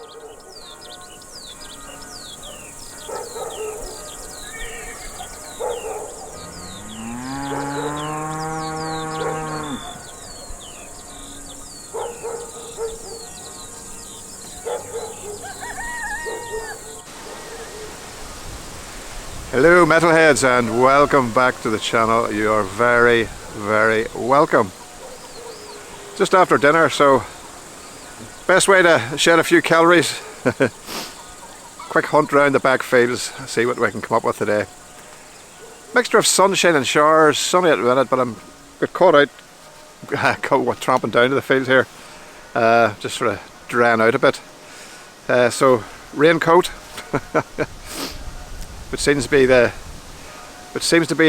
Hello metalheads, and welcome back to the channel. You are very, very welcome. Just after dinner, so best way to shed a few calories. Quick hunt round the back fields, see what we can come up with today. Mixture of sunshine and showers, sunny at the minute, but I'm a bit caught out tramping down to the field here, just sort of drying out a bit. So raincoat. Which seems to be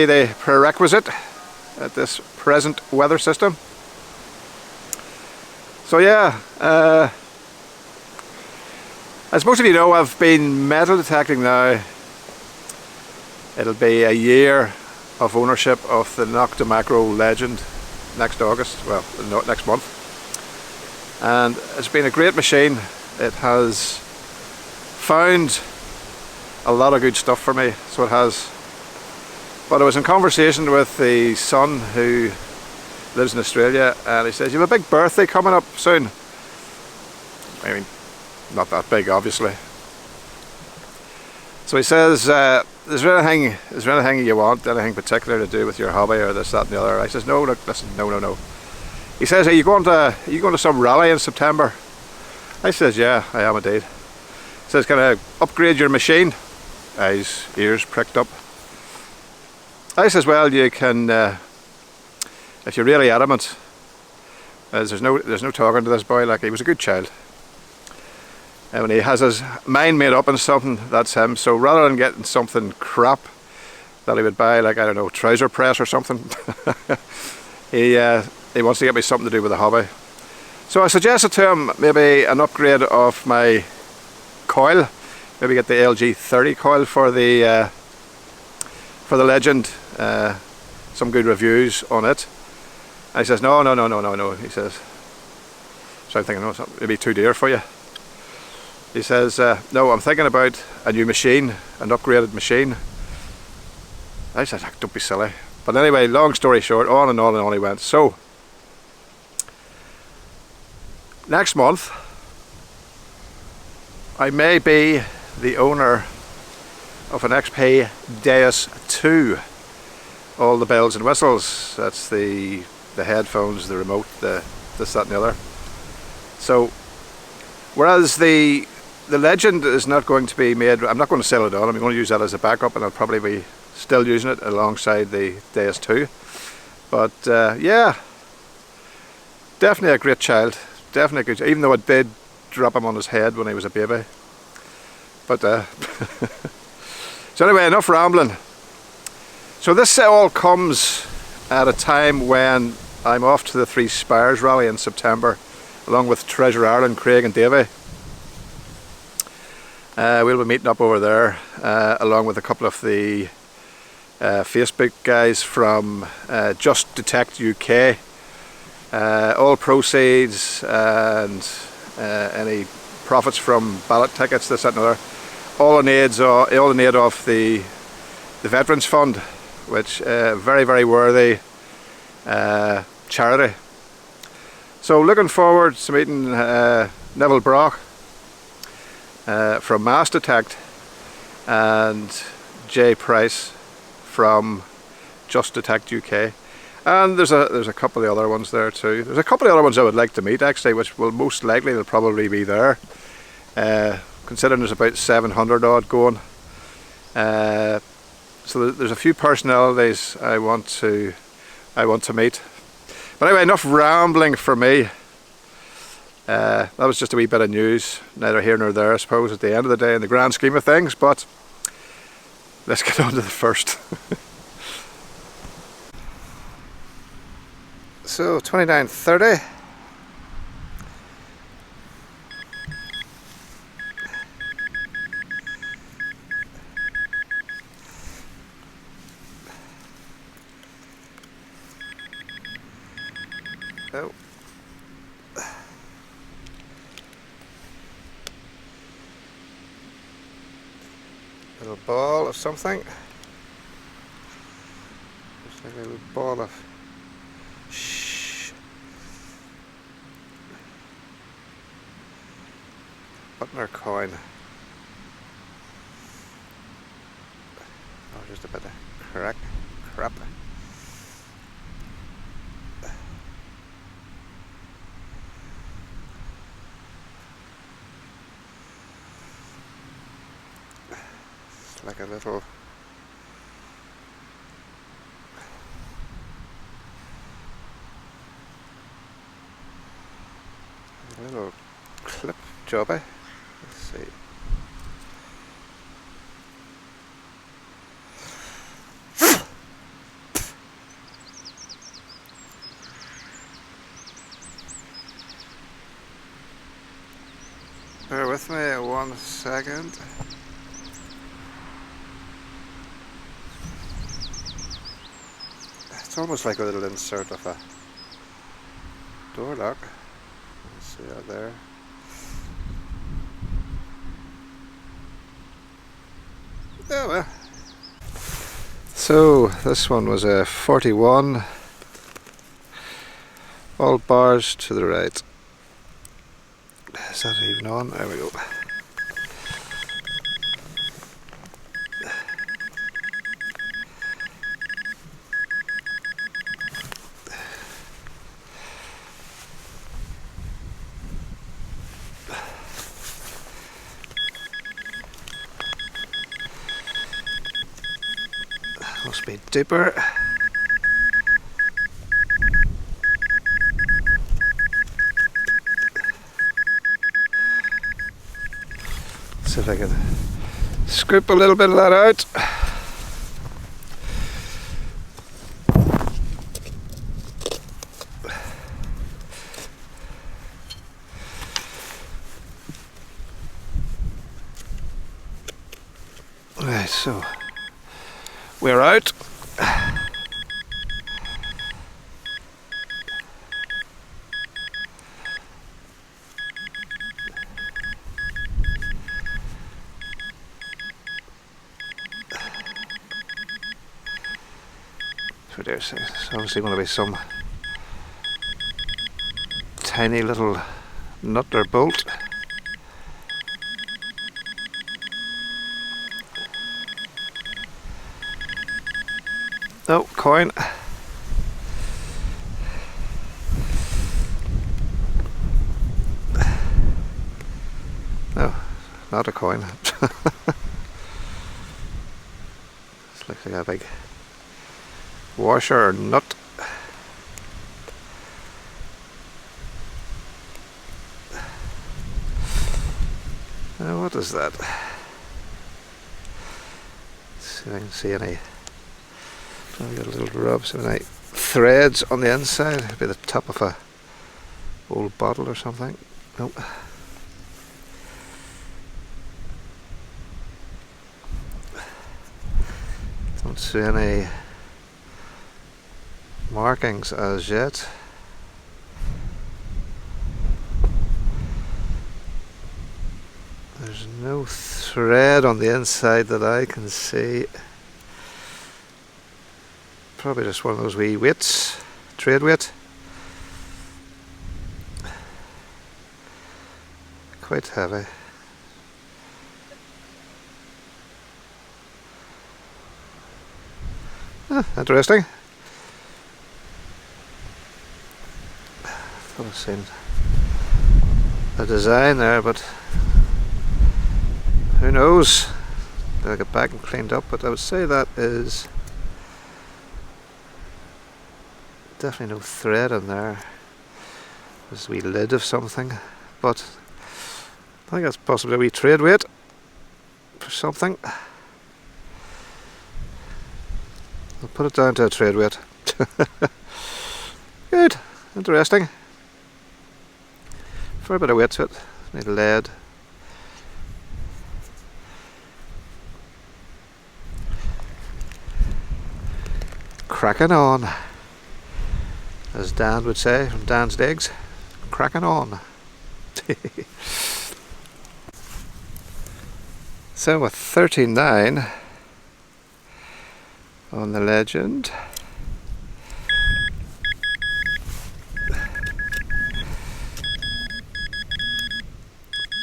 the prerequisite at this present weather system. So yeah, as most of you know, I've been metal detecting now. It'll be a year of ownership of the Nocta Macro Legend next August, well, next month. And it's been a great machine. It has found a lot of good stuff for me, so it has. But I was in conversation with the son who lives in Australia, and he says, "You have a big birthday coming up soon." I mean, not that big, obviously. So he says, is there anything you want, anything particular to do with your hobby, or this, that and the other? I says, no, look, listen, no. He says, are you going to some rally in September? I says, yeah, I am indeed. He says, can I upgrade your machine? His ears pricked up. I says, well, you can, if you're really adamant, as there's no talking to this boy, like, he was a good child. And when he has his mind made up on something, that's him. So rather than getting something crap that he would buy, like, I don't know, trouser press or something, he wants to get me something to do with the hobby. So I suggested to him maybe an upgrade of my coil. Maybe get the LG 30 coil for the Legend. Some good reviews on it. And he says, no. He says, so I'm thinking, no, it'd be too dear for you. He says, no, I'm thinking about a new machine, an upgraded machine. I said, don't be silly. But anyway, long story short, on and on he went. So next month I may be the owner of an XP Deus 2. All the bells and whistles. That's the headphones, the remote, the this, that and the other. So whereas the Legend is not going to be made, I'm not going to sell it on, I'm going to use that as a backup, and I'll probably be still using it alongside the Deus 2. But yeah, definitely a great child, definitely a good, even though I did drop him on his head when he was a baby. But so anyway, enough rambling. So this all comes at a time when I'm off to the Three Spires rally in September, along with Treasure Ireland, Craig and Davey. We'll be meeting up over there, along with a couple of the Facebook guys from Just Detect UK. All proceeds and any profits from ballot tickets, this, that and other, all in aid of the Veterans Fund, which very, very worthy charity. So looking forward to meeting Neville Brock from Mass Detect and Jay Price from Just Detect UK. And there's a couple of other ones there too. There's a couple of other ones I would like to meet actually, which will most likely they'll probably be there. Considering there's about 700 odd going. So there's a few personalities I want to meet. But anyway, enough rambling for me. That was just a wee bit of news, neither here nor there I suppose at the end of the day in the grand scheme of things, but let's get on to the first. So 29:30. Oh. Little ball of something. Looks like a little ball of button or coin. Oh, just a bit of crap. It's like a little clip jobby. Let's see. Bear with me 1 second. It's almost like a little insert of a door lock. Let's see that there. Oh well. So this one was a 41. All bars to the right. Is that even on? There we go. Must be deeper. See if I can scoop a little bit of that out. Right, so we're out. So there's obviously going to be some tiny little nut or bolt. No, coin. No, not a coin. This looks like a big washer or nut. Now what is that? Let's see if I can see any. I've got a little rub, some like threads on the inside. It'd be the top of a old bottle or something. Nope. Don't see any markings as yet. There's no thread on the inside that I can see. Probably just one of those wee weights, trade weight. Quite heavy. Interesting. Thought I've seen a design there, but who knows? Gotta get back and cleaned up, but I would say that is definitely no thread in there. There's a wee lid of something, but I think that's possibly a wee trade weight for something. I'll put it down to a trade weight. Good, interesting. For a bit of weight to it, need lead. Cracking on, as Dan would say from Dan's Digs. Cracking on. So a 39 on the Legend.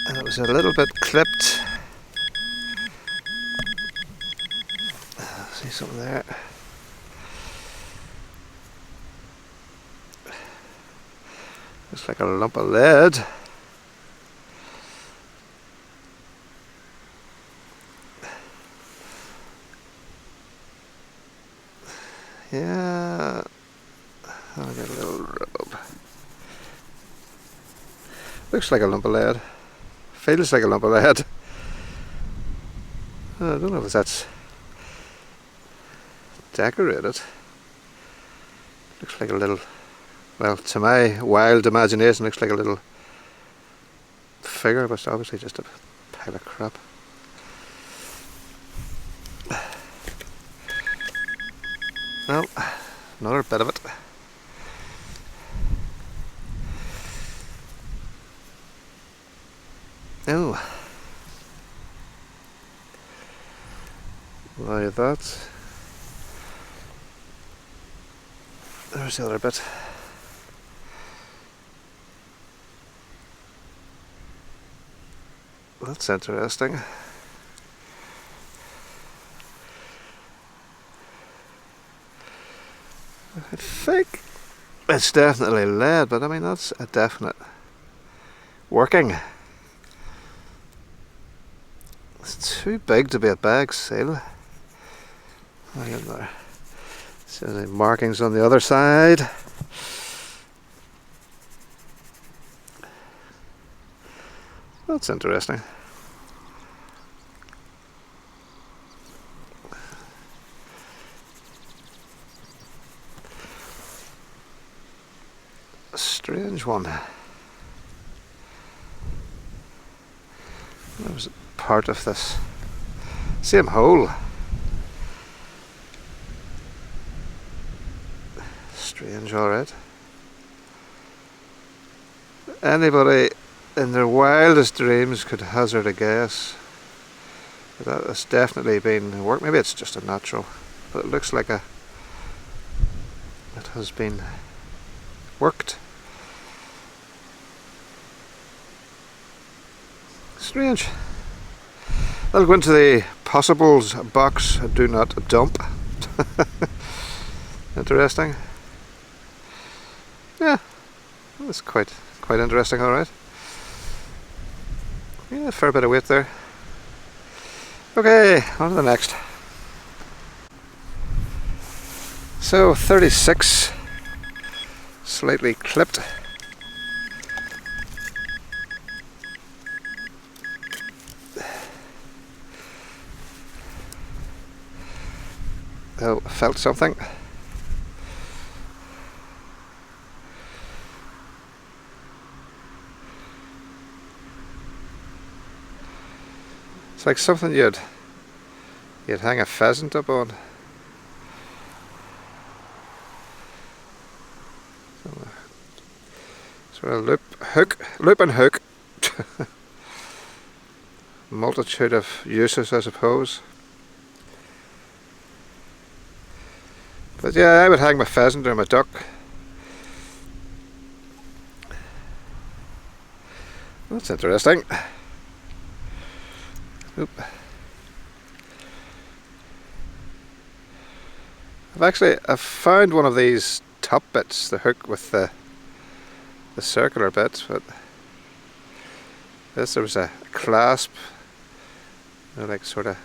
And it was a little bit clipped. See something there. Looks like a lump of lead. Yeah, I'll get a little rub. Looks like a lump of lead. Feels like a lump of lead. I don't know if that's decorated. Looks like a little, well, to my wild imagination, looks like a little figure, but it's obviously just a pile of crap. No, another bit of it. Oh, why that? There's the other bit. That's interesting. I think it's definitely lead, but I mean that's a definite working. It's too big to be a bag seal. Look at there. So the markings on the other side. That's interesting. A strange one. That was part of this same hole. Strange, alright. Anybody in their wildest dreams could hazard a guess. But that has definitely been worked. Maybe it's just a natural, but it looks like it has been worked. Strange. I'll go into the possibles box. Do not dump. Interesting. Yeah, that's quite interesting. All right. Yeah, fair bit of weight there. Okay, on to the next. So 36, slightly clipped. Oh, felt something. It's like something you'd hang a pheasant up on. Sort of loop and hook. Multitude of uses, I suppose. But yeah, I would hang my pheasant or my duck. That's interesting. Oop. I've found one of these top bits, the hook with the circular bit, but there was a clasp, like sort of,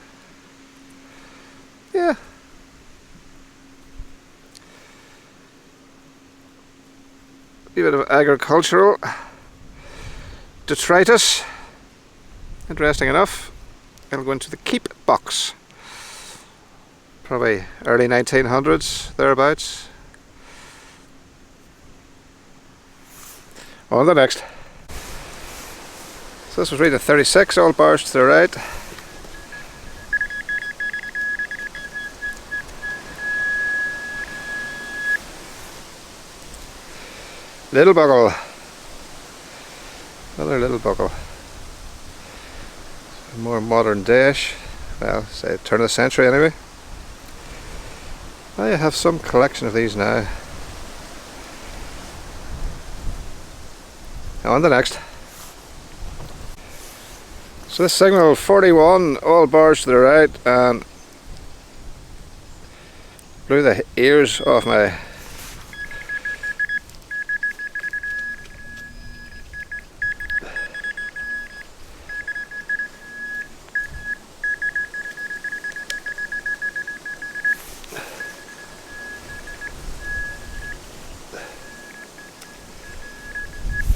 yeah. A bit of agricultural detritus. Interesting enough. It'll go into the keep box. Probably early 1900s, thereabouts. On the next. So this was rated 36, all bars to the right. Little buckle. Another little buckle. A more modern dish. Well, say turn of the century anyway. I have some collection of these now. On the next. So this signal 41, all bars to the right, and blew the ears off my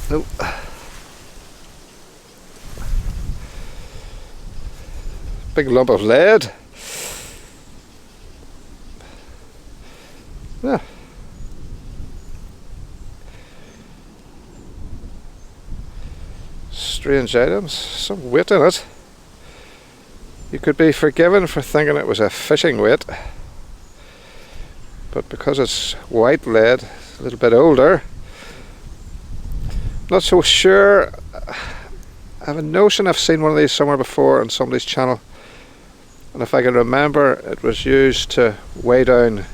nope. Big lump of lead. Yeah. Strange items, some weight in it. You could be forgiven for thinking it was a fishing weight, but because it's white lead, a little bit older, not so sure. I have a notion I've seen one of these somewhere before on somebody's channel, and if I can remember, it was used to weigh down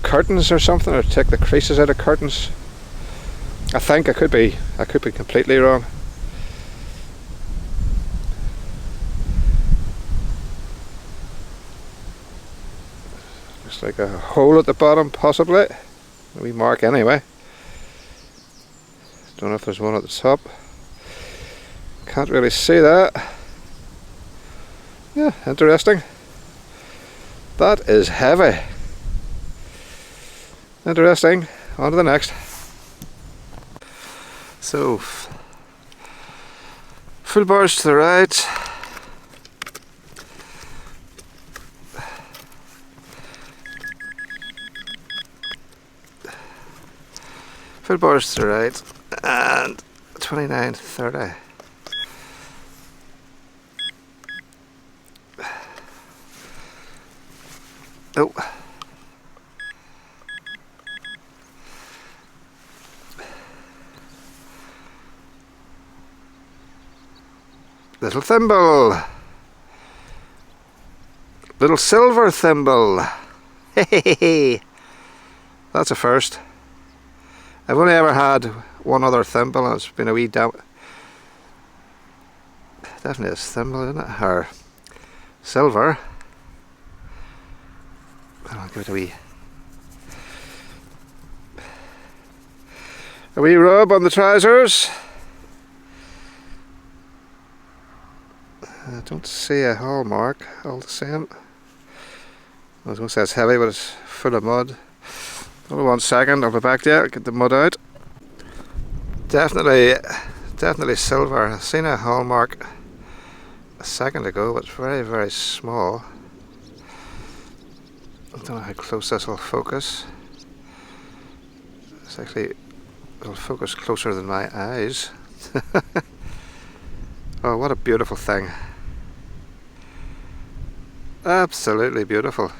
curtains or something, or take the creases out of curtains. I think I could be completely wrong. Looks like a hole at the bottom, possibly. A wee mark anyway. Don't know if there's one at the top. Can't really see that. Yeah, interesting. That is heavy. Interesting. On to the next. So, full bars to the right. Full bars to the right. And 29.30. Oh. Little thimble. Little silver thimble. Hey, that's a first. I've only ever had one other thimble, and it's been a wee definitely a thimble, isn't it? Or silver. I'll give it a wee rub on the trousers. I don't see a hallmark all the same. I was going to say it's heavy, but it's full of mud. Only 1 second, I'll be back there, get the mud out. Definitely silver. I've seen a hallmark a second ago, but it's very, very small. I don't know how close this will focus. It's actually, it'll focus closer than my eyes. Oh, what a beautiful thing. Absolutely beautiful.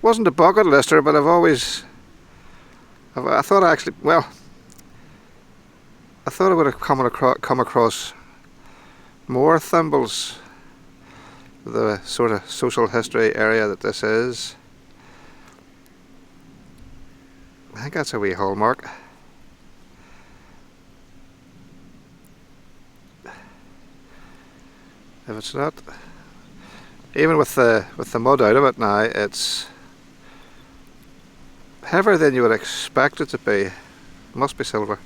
Wasn't a bucket lister, but I thought actually, well, I thought I would have come across more thimbles, the sort of social history area that this is. I think that's a wee hallmark. If it's not, even with the mud out of it now, it's heavier than you would expect it to be. Must be silver.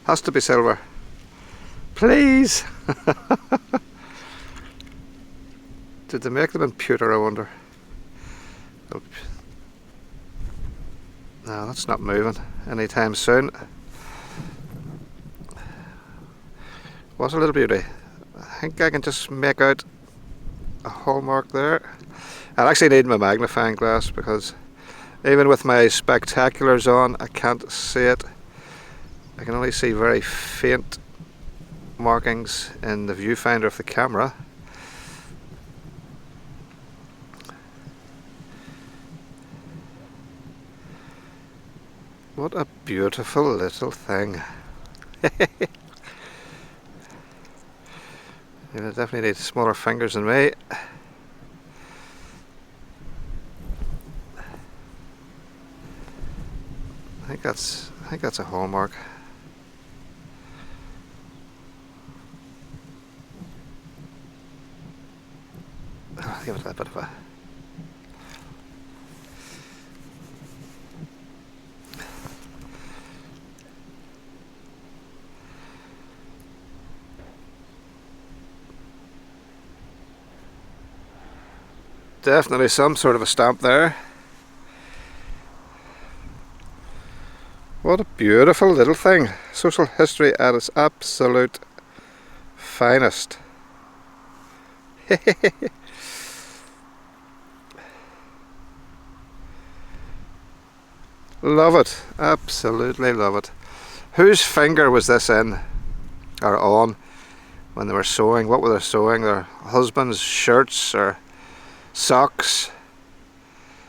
Has to be silver. Please! Did they make them in pewter, I wonder? No, that's not moving anytime soon. What a little beauty. I think I can just make out a hallmark there. I actually need my magnifying glass, because even with my spectaculars on, I can't see it. I can only see very faint markings in the viewfinder of the camera. What a beautiful little thing. You definitely need smaller fingers than me. I think that's a hallmark. I'll give it a bit of a definitely some sort of a stamp there. What a beautiful little thing. Social history at its absolute finest. Love it. Absolutely love it. Whose finger was this in or on when they were sewing? What were they sewing? Their husband's shirts or socks?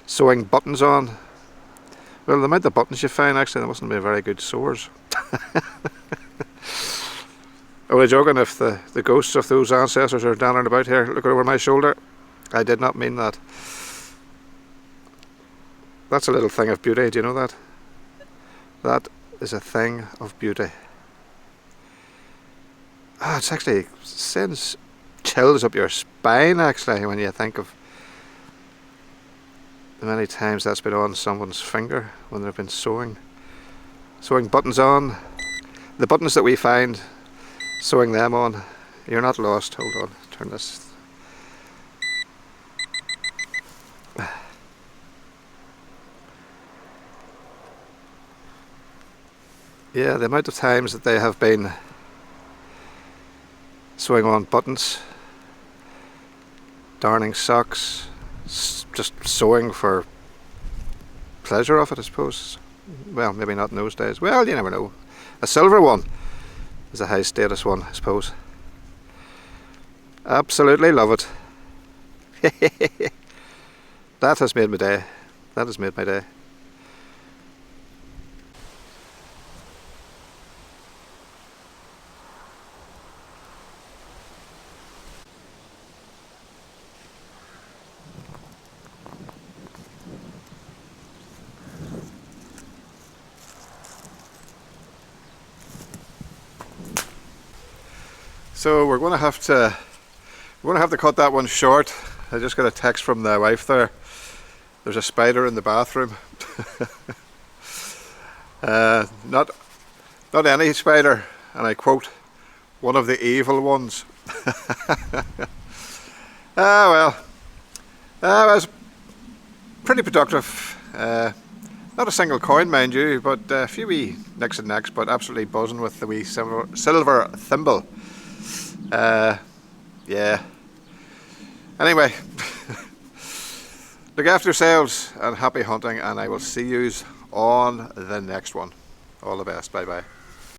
Sewing buttons on? Well, the amount of buttons you find, actually, they mustn't be very good sewers. Are we joking if the ghosts of those ancestors are down and about here looking over my shoulder? I did not mean that. That's a little thing of beauty, do you know that? That is a thing of beauty. Ah, it's actually sends chills up your spine, actually, when you think of the many times that's been on someone's finger when they've been sewing buttons on. The buttons that we find, sewing them on. You're not lost. Hold on, turn this. Yeah, the amount of times that they have been sewing on buttons, darning socks, just sewing for pleasure of it, I suppose. Well, maybe not in those days. Well, you never know. A silver one is a high status one, I suppose. Absolutely love it. That has made my day. That has made my day. So we're going to have to cut that one short. I just got a text from the wife there. There's a spider in the bathroom. Not any spider, and I quote, one of the evil ones. Well, it was pretty productive. Not a single coin, mind you, but a few wee nicks and necks, but absolutely buzzing with the wee silver thimble. Yeah. Anyway, look after yourselves and happy hunting, and I will see yous on the next one. All the best. Bye bye.